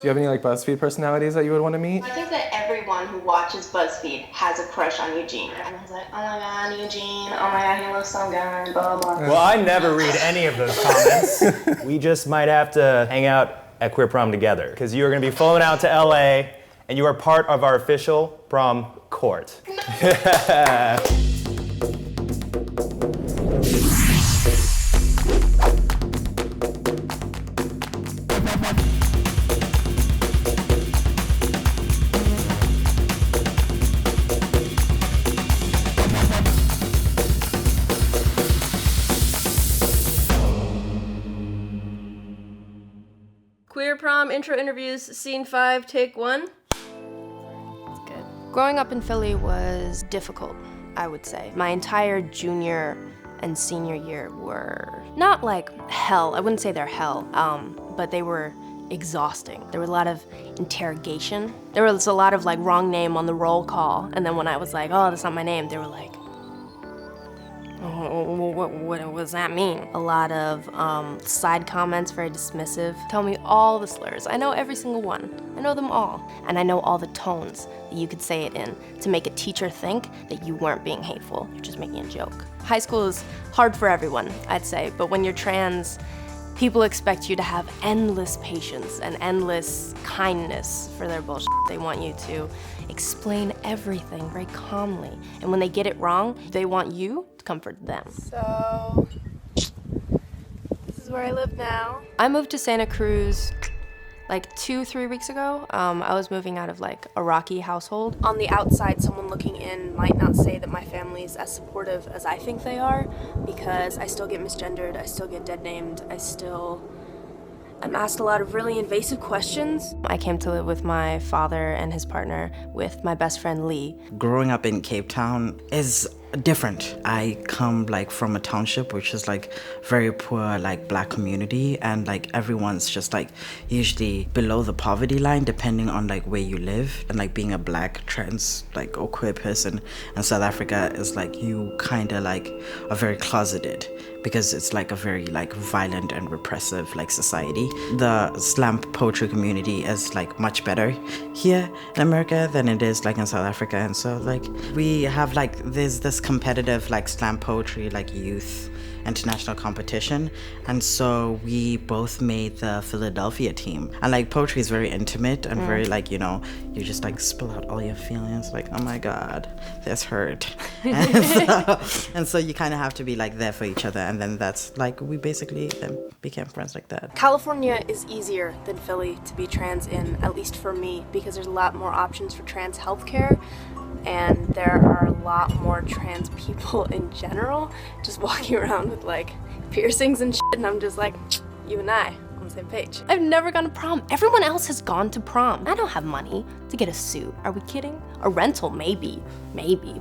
Do you have any like BuzzFeed personalities that you would want to meet? I think that everyone who watches BuzzFeed has a crush on Eugene. Everyone's like, oh my god, Eugene, oh my god, he looks so good, blah, blah. Well, I never read any of those comments. We just might have to hang out at Queer Prom together, because you are going to be flown out to LA, and you are part of our official prom court. Queer Prom intro interviews, scene 5, take 1. It's good. Growing up in Philly was difficult, I would say. My entire junior and senior year were not like hell. I wouldn't say they're hell, but they were exhausting. There was a lot of interrogation. There was a lot of like wrong name on the roll call, and then when I was like, oh, that's not my name, they were like, what does that mean? A lot of side comments, very dismissive. Tell me all the slurs. I know every single one. I know them all. And I know all the tones that you could say it in to make a teacher think that you weren't being hateful. You're just making a joke. High school is hard for everyone, I'd say, but when you're trans, people expect you to have endless patience and endless kindness for their bullshit. They want you to explain everything very calmly. And when they get it wrong, they want you to comfort them. So, this is where I live now. I moved to Santa Cruz like 2-3 weeks ago. I was moving out of like a rocky household. On the outside, someone looking in might not say that my family is as supportive as I think they are, because I still get misgendered, I still get dead named, I'm asked a lot of really invasive questions. I came to live with my father and his partner with my best friend Lee. Growing up in Cape Town is different. I come like from a township which is like very poor like black community, and like everyone's just like usually below the poverty line depending on like where you live. And like being a black trans like or queer person in South Africa is like you kind of like are very closeted, because it's like a very like violent and repressive like society. The slam poetry community is like much better here in America than it is like in South Africa, and so like we have like there's this competitive like slam poetry like youth international competition, and so we both made the Philadelphia team. And like poetry is very intimate and very like, you know, you just like spill out all your feelings like, oh my god, this hurt. and so you kind of have to be like there for each other, and then that's like we basically then became friends like that. California is easier than Philly to be trans in, at least for me, because there's a lot more options for trans healthcare, and there are a lot more trans people in general just walking around with like piercings and shit, and I'm just like, you and I on the same page. I've never gone to prom. Everyone else has gone to prom. I don't have money to get a suit. Are we kidding? A rental, maybe,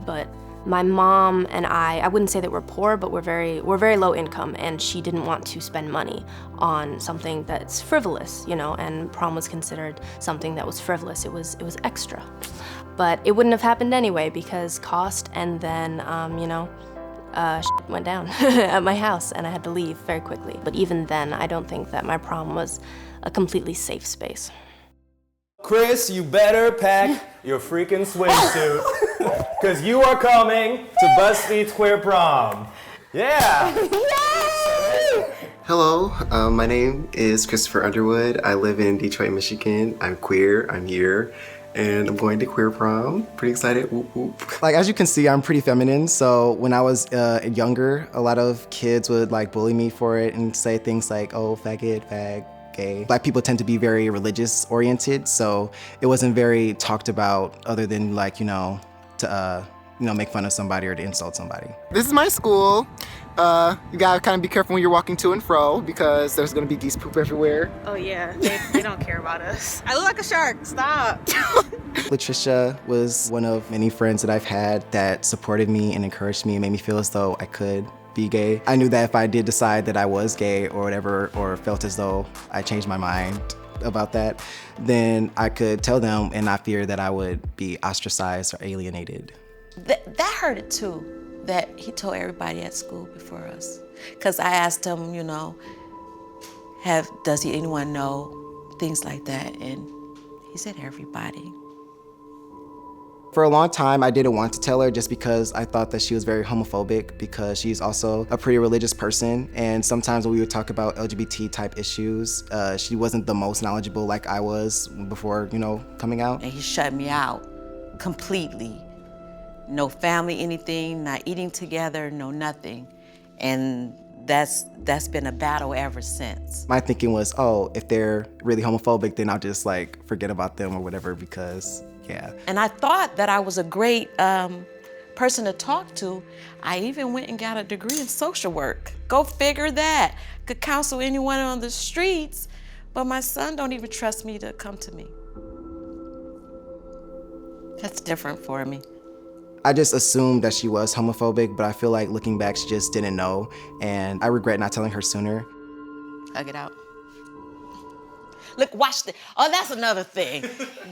but my mom and I wouldn't say that we're poor, but we're very low income, and she didn't want to spend money on something that's frivolous, you know, and prom was considered something that was frivolous. It was extra. But it wouldn't have happened anyway because cost, and then, shit went down at my house and I had to leave very quickly. But even then, I don't think that my prom was a completely safe space. Chris, you better pack your freaking swimsuit, because you are coming to BuzzFeed's Queer Prom. Yeah! Hello, my name is Christopher Underwood. I live in Detroit, Michigan. I'm queer, I'm here, and I'm going to Queer Prom. Pretty excited, whoop whoop. Like, as you can see, I'm pretty feminine, so when I was younger, a lot of kids would like bully me for it and say things like, oh, faggot, fag, gay. Black people tend to be very religious oriented, so it wasn't very talked about other than like, to make fun of somebody or to insult somebody. This is my school. You gotta kind of be careful when you're walking to and fro because there's gonna be geese poop everywhere. Oh yeah, they don't care about us. I look like a shark, stop. Latricia was one of many friends that I've had that supported me and encouraged me and made me feel as though I could be gay. I knew that if I did decide that I was gay or whatever, or felt as though I changed my mind about that, then I could tell them and not fear that I would be ostracized or alienated. That hurted too, that he told everybody at school before us. Because I asked him, does anyone know things like that. And he said everybody. For a long time, I didn't want to tell her just because I thought that she was very homophobic because she's also a pretty religious person. And sometimes when we would talk about LGBT type issues, she wasn't the most knowledgeable like I was before, coming out. And he shut me out completely. No family, anything, not eating together, no nothing. And that's been a battle ever since. My thinking was, oh, if they're really homophobic, then I'll just forget about them or whatever because, yeah. And I thought that I was a great person to talk to. I even went and got a degree in social work. Go figure that. Could counsel anyone on the streets, but my son don't even trust me to come to me. That's different for me. I just assumed that she was homophobic, but I feel like looking back, she just didn't know, and I regret not telling her sooner. Hug it out. Look, watch this. Oh, that's another thing.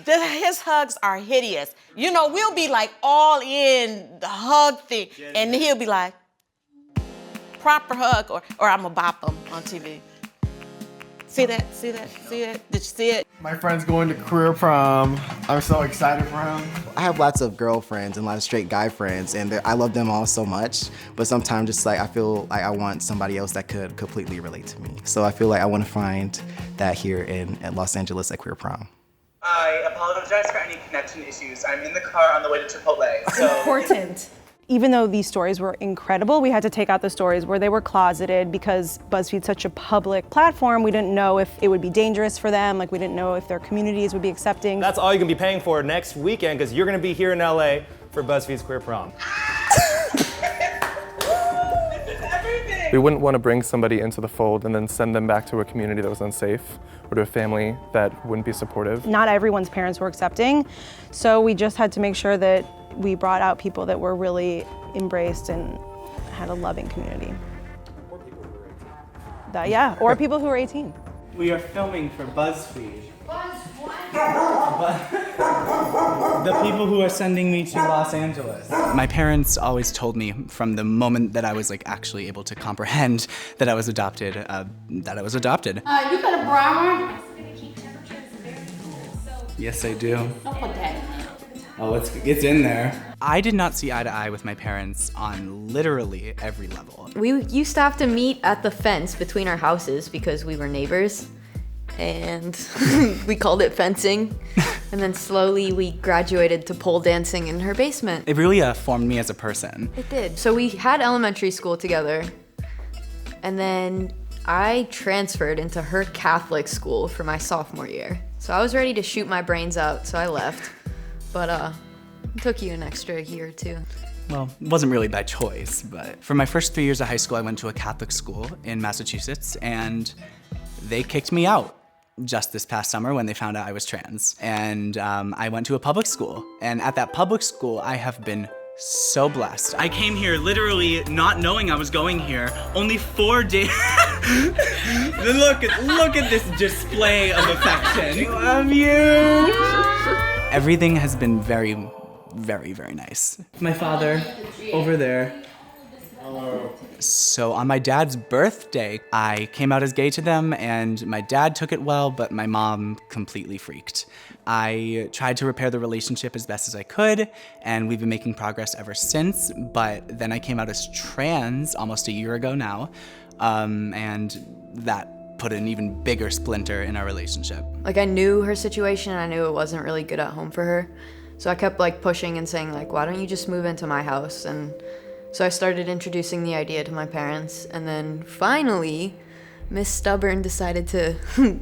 His hugs are hideous. We'll be all in the hug thing, and he'll be like, proper hug, or I'm gonna bop him on TV. See that? See that? See it? Did you see it? My friend's going to career prom. I'm so excited for him. I have lots of girlfriends and a lot of straight guy friends, and I love them all so much, but sometimes just I feel like I want somebody else that could completely relate to me. So I feel like I want to find that here at Los Angeles at Queer Prom. I apologize for any connection issues. I'm in the car on the way to Chipotle. So. Important. Even though these stories were incredible, we had to take out the stories where they were closeted because BuzzFeed's such a public platform. We didn't know if it would be dangerous for them. We didn't know if their communities would be accepting. That's all you're gonna be paying for next weekend because you're gonna be here in LA for BuzzFeed's Queer Prom. We wouldn't want to bring somebody into the fold and then send them back to a community that was unsafe or to a family that wouldn't be supportive. Not everyone's parents were accepting, so we just had to make sure that we brought out people that were really embraced and had a loving community. Or people who were 18. Yeah, or people who were 18. We are filming for BuzzFeed. The people who are sending me to Los Angeles. My parents always told me from the moment that I was actually able to comprehend that I was adopted, You got a brown one? Yes, I do. Don't put that. Oh, it's in there. I did not see eye to eye with my parents on literally every level. We used to have to meet at the fence between our houses because we were neighbors, and we called it fencing. And then slowly we graduated to pole dancing in her basement. It really formed me as a person. It did. So we had elementary school together, and then I transferred into her Catholic school for my sophomore year. So I was ready to shoot my brains out, so I left. But it took you an extra year or two. Well, it wasn't really by choice, but for my first 3 years of high school, I went to a Catholic school in Massachusetts, and they kicked me out just this past summer when they found out I was trans. And I went to a public school, and at that public school, I have been so blessed. I came here literally not knowing I was going here. Only 4 days. Look at this display of affection. I love you. Everything has been very, very, very nice. My father, over there. So on my dad's birthday, I came out as gay to them, and my dad took it well, but my mom completely freaked. I tried to repair the relationship as best as I could, and we've been making progress ever since, but then I came out as trans almost a year ago now, and that put an even bigger splinter in our relationship. I knew her situation, and I knew it wasn't really good at home for her. So I kept pushing and saying why don't you just move into my house? And so I started introducing the idea to my parents, and then finally, Miss Stubborn decided to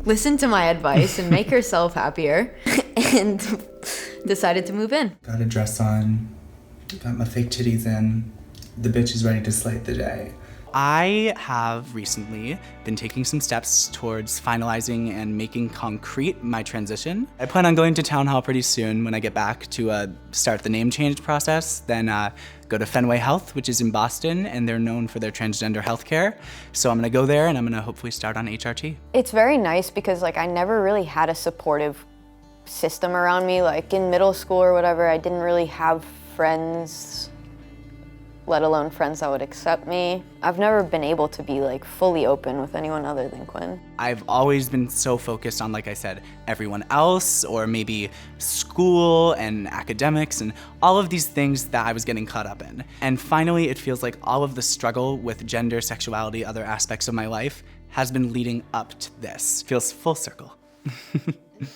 listen to my advice and make herself happier, and decided to move in. Got a dress on, got my fake titties in. The bitch is ready to slay the day. I have recently been taking some steps towards finalizing and making concrete my transition. I plan on going to town hall pretty soon when I get back to start the name change process, then go to Fenway Health, which is in Boston, and they're known for their transgender healthcare. So I'm gonna go there, and I'm gonna hopefully start on HRT. It's very nice because I never really had a supportive system around me. In middle school or whatever, I didn't really have friends let alone friends that would accept me. I've never been able to be like fully open with anyone other than Quinn. I've always been so focused on, like I said, everyone else, or maybe school and academics and all of these things that I was getting caught up in. And finally, it feels like all of the struggle with gender, sexuality, other aspects of my life has been leading up to this. Feels full circle.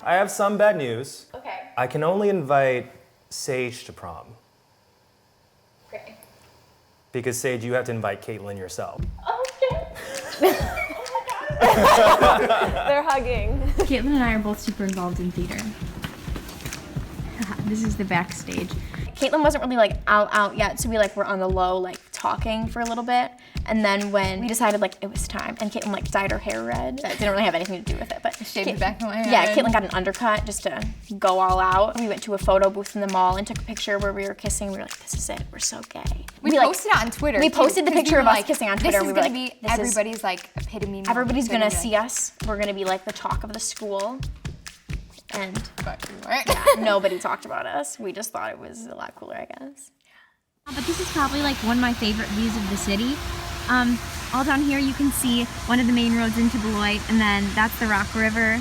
I have some bad news. Okay. I can only invite Sage to prom. Okay. Because Sage, you have to invite Caitlin yourself. Okay. They're hugging. Caitlin and I are both super involved in theater. This is the backstage. Caitlin wasn't really like out yet, so we like were on the low, like talking for a little bit. And then when we decided like it was time, and Caitlin like dyed her hair red. That didn't really have anything to do with it, but Shaved the back of my head. Yeah, Caitlin got an undercut just to go all out. We went to a photo booth in the mall and took a picture where we were kissing. We were like, this is it, we're so gay. We posted it on Twitter. We too, posted the 'cause we picture were of us like, kissing on Twitter. This is and we were gonna like, be everybody's like epitome moment. Everybody's gonna They're see us. We're gonna be like the talk of the school. And yeah, nobody talked about us. We just thought it was a lot cooler, I guess. But this is probably like one of my favorite views of the city. All down here you can see one of the main roads into Beloit, and then that's the Rock River,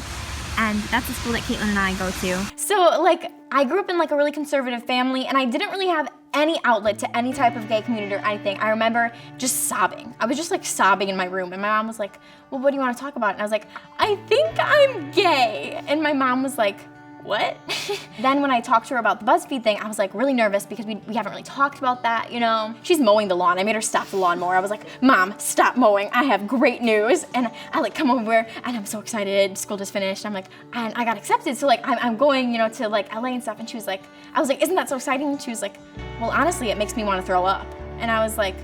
and that's the school that Caitlin and I go to. So like, I grew up in like a really conservative family, and I didn't really have any outlet to any type of gay community or anything. I remember just sobbing. I was just like sobbing in my room, and my mom was like, well, what do you want to talk about? And I was like, I think I'm gay. And my mom was like, what? Then when I talked to her about the BuzzFeed thing, I was like really nervous because we haven't really talked about that, you know? She's mowing the lawn. I made her stop the lawnmower. I was like, Mom, stop mowing. I have great news. And I like come over and I'm so excited. School just finished. I'm like, and I got accepted. So like I'm going, you know, to like LA and stuff. And she was like, I was like, isn't that so exciting? And she was like, well, honestly, it makes me want to throw up. And I was like,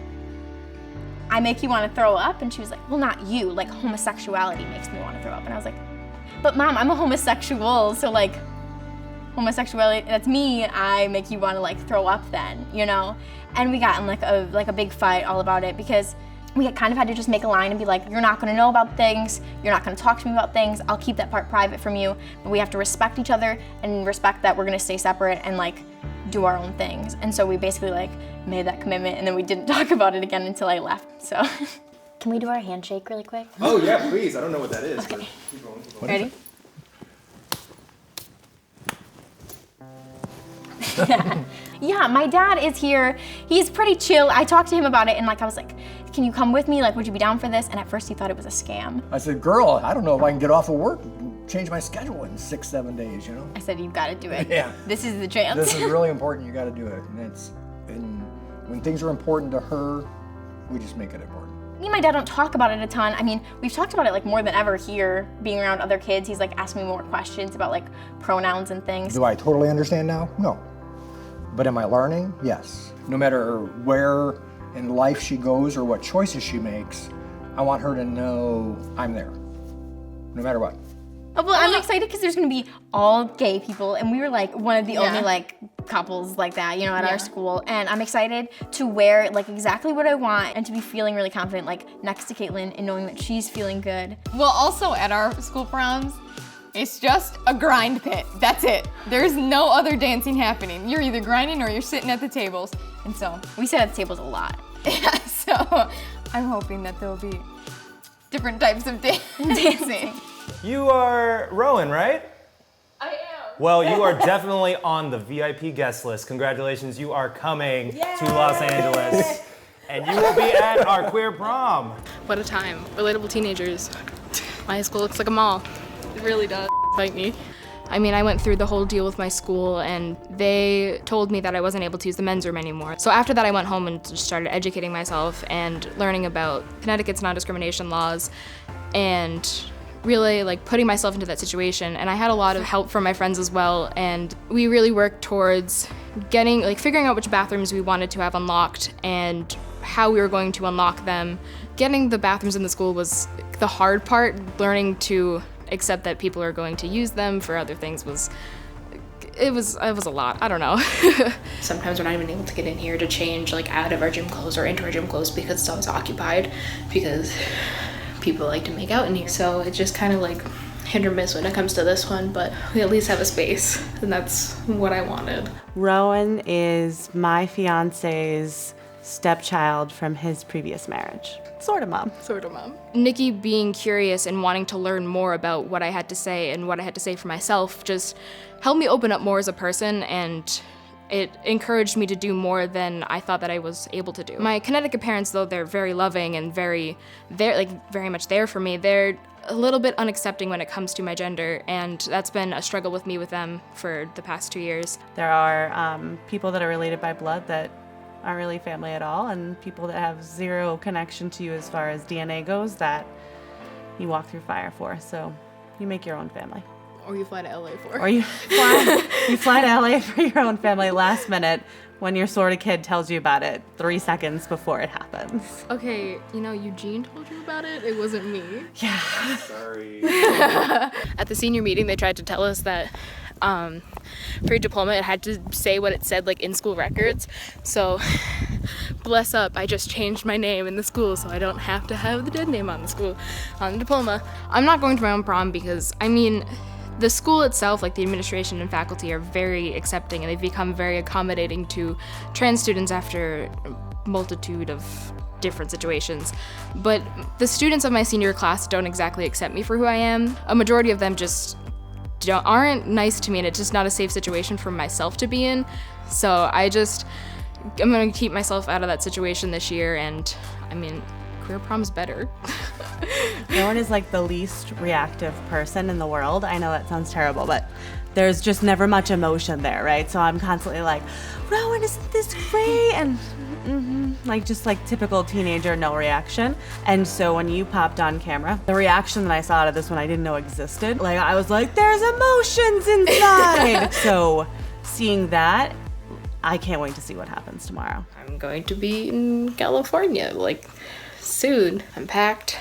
I make you want to throw up? And she was like, well, not you. Like homosexuality makes me want to throw up. And I was like, but Mom, I'm a homosexual. So like, homosexuality, that's me, I make you want to like throw up then, you know? And we got in like a big fight all about it because we kind of had to just make a line and be like, you're not gonna know about things, you're not gonna talk to me about things, I'll keep that part private from you, but we have to respect each other and respect that we're gonna stay separate and like do our own things. And so we basically like made that commitment, and then we didn't talk about it again until I left, so. Can we do our handshake really quick? Oh yeah, please, I don't know what that is. Okay. But keep going, keep going. Ready? Yeah, my dad is here. He's pretty chill. I talked to him about it and like I was like, can you come with me? Like, would you be down for this? And at first he thought it was a scam. I said, girl, I don't know if I can get off of work and change my schedule in 6-7 days, you know? I said, you've got to do it. Yeah. This is the chance. This is really important, you gotta do it. And when things are important to her, we just make it important. Me and my dad don't talk about it a ton. I mean, we've talked about it like more than ever here, being around other kids. He's like asked me more questions about like pronouns and things. Do I totally understand now? No. But am I learning? Yes. No matter where in life she goes or what choices she makes, I want her to know I'm there, no matter what. Oh, well, I'm excited because there's gonna be all gay people, and we were like one of the only like couples like that, you know, at our school. And I'm excited to wear like exactly what I want and to be feeling really confident like next to Caitlin and knowing that she's feeling good. Well, also at our school proms, it's just a grind pit. That's it. There's no other dancing happening. You're either grinding or you're sitting at the tables. And so we sit at the tables a lot. Yeah, so I'm hoping that there'll be different types of dancing. You are Rowan, right? I am. Well, you are definitely on the VIP guest list. Congratulations, you are coming to Los Angeles. And you will be at our queer prom. What a time. Relatable teenagers. My high school looks like a mall. It really does fight me. I mean, I went through the whole deal with my school, and they told me that I wasn't able to use the men's room anymore. So after that, I went home and just started educating myself and learning about Connecticut's non-discrimination laws and really like putting myself into that situation. And I had a lot of help from my friends as well, and we really worked towards figuring out which bathrooms we wanted to have unlocked and how we were going to unlock them. Getting the bathrooms in the school was the hard part. Learning to accept that people are going to use them for other things was a lot. I don't know. Sometimes we're not even able to get in here to change like out of our gym clothes or into our gym clothes because it's always occupied because people like to make out in here. So it's just kind of like hit or miss when it comes to this one, but we at least have a space, and that's what I wanted. Rowan is my fiance's stepchild from his previous marriage. Sort of mom. Sort of mom. Nikki being curious and wanting to learn more about what I had to say and what I had to say for myself just helped me open up more as a person, and it encouraged me to do more than I thought that I was able to do. My Connecticut parents, though they're very loving and very much there for me, they're a little bit unaccepting when it comes to my gender, and that's been a struggle with me with them for the past 2 years. There are people that are related by blood that aren't really family at all, and people that have zero connection to you as far as DNA goes that you walk through fire for. So you make your own family. Or you fly to LA for. Or you fly to LA for your own family last minute when your sort of kid tells you about it 3 seconds before it happens. Okay, Eugene told you about it. It wasn't me. Yeah. Sorry. At the senior meeting, they tried to tell us that for your diploma, it had to say what it said, in school records. So, bless up, I just changed my name in the school so I don't have to have the dead name on the diploma. I'm not going to my own prom because, the school itself, the administration and faculty, are very accepting, and they've become very accommodating to trans students after a multitude of different situations. But the students of my senior class don't exactly accept me for who I am. A majority of them just aren't nice to me, and it's just not a safe situation for myself to be in. So I'm gonna keep myself out of that situation this year, and queer prom's better. Rowan is the least reactive person in the world. I know that sounds terrible, but there's just never much emotion there, right? So I'm constantly like, Rowan, isn't this great? And just typical teenager, no reaction. And so when you popped on camera, the reaction that I saw out of this one I didn't know existed. I was like, there's emotions inside. So seeing that, I can't wait to see what happens tomorrow. I'm going to be in California, soon. I'm packed.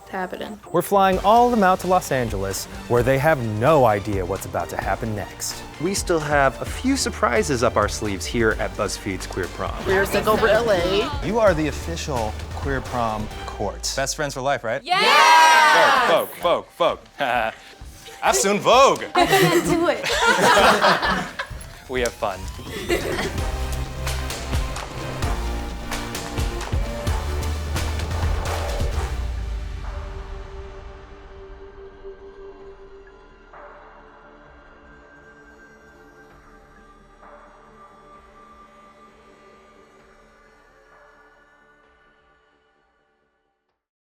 It's happening. We're flying all of them out to Los Angeles, where they have no idea what's about to happen next. We still have a few surprises up our sleeves here at BuzzFeed's Queer Prom. We're sick over LA. You are the official Queer Prom court. Best friends for life, right? Yeah! Vogue. AFSOUN Vogue. Do it. We have fun.